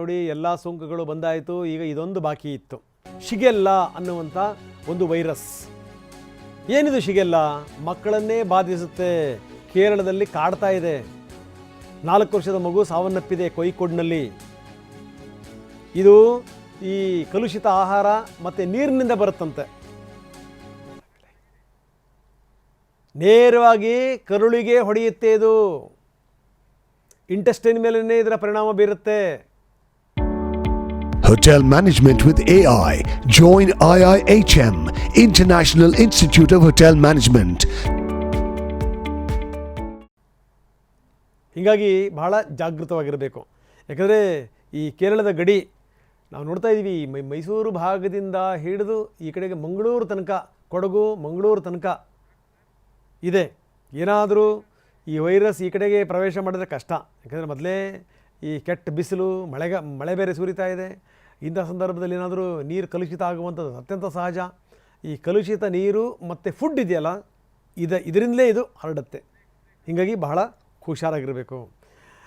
ನೋಡಿ ಎಲ್ಲ ಸೋಂಕುಗಳು ಬಂದಾಯಿತು. ಈಗ ಇದೊಂದು ಬಾಕಿ ಇತ್ತು, ಶಿಗೆಲ್ಲ ಅನ್ನುವಂಥ ಒಂದು ವೈರಸ್. ಏನಿದು ಶಿಗೆಲ್ಲ? ಮಕ್ಕಳನ್ನೇ ಬಾಧಿಸುತ್ತೆ. ಕೇರಳದಲ್ಲಿ ಕಾಡ್ತಾ ಇದೆ. 4 ವರ್ಷದ ಮಗು ಸಾವನ್ನಪ್ಪಿದೆ ಕೋಯಿಕೋಡ್ನಲ್ಲಿ. ಇದು ಈ ಕಲುಷಿತ ಆಹಾರ ಮತ್ತು ನೀರಿನಿಂದ ಬರುತ್ತಂತೆ. ನೇರವಾಗಿ ಕರುಳಿಗೆ ಹೊಡೆಯುತ್ತೆ. ಇದು ಇಂಟೆಸ್ಟೈನ್ ಮೇಲೇ ಇದರ ಪರಿಣಾಮ ಬೀರುತ್ತೆ. Hotel Management with AI. Join IIHM, International Institute of Hotel Management. ಹೀಗಾಗಿ ಬಹಳ ಜಾಗೃತವಾಗಿರಬೇಕು. ಯಾಕಂದರೆ ಈ ಕೇರಳದ ಗಡಿ ನಾವು ನೋಡ್ತಾ ಇದ್ದೀವಿ. ಮೈಸೂರು ಭಾಗದಿಂದ ಹಿಡಿದು ಈ ಕಡೆಗೆ ಮಂಗಳೂರು ತನಕ, ಕೊಡಗು ಮಂಗಳೂರು ತನಕ ಇದೆ. ಏನಾದರೂ ಈ ವೈರಸ್ ಈ ಕಡೆಗೆ ಪ್ರವೇಶ ಮಾಡಿದ್ರೆ ಕಷ್ಟ. ಯಾಕಂದರೆ ಮೊದಲೇ ಈ ಕೆಟ್ಟ ಬಿಸಿಲು, ಮಳೆ ಬೇರೆ ಸುರಿತಾ ಇದೆ. ಇಂಥ ಸಂದರ್ಭದಲ್ಲಿ ಏನಾದರೂ ನೀರು ಕಲುಷಿತ ಆಗುವಂಥದ್ದು ಅತ್ಯಂತ ಸಹಜ. ಈ ಕಲುಷಿತ ನೀರು ಮತ್ತು ಫುಡ್ ಇದೆಯಲ್ಲ, ಇದರಿಂದಲೇ ಇದು ಹರಡುತ್ತೆ. ಹೀಗಾಗಿ ಬಹಳ ಹುಷಾರಾಗಿರಬೇಕು.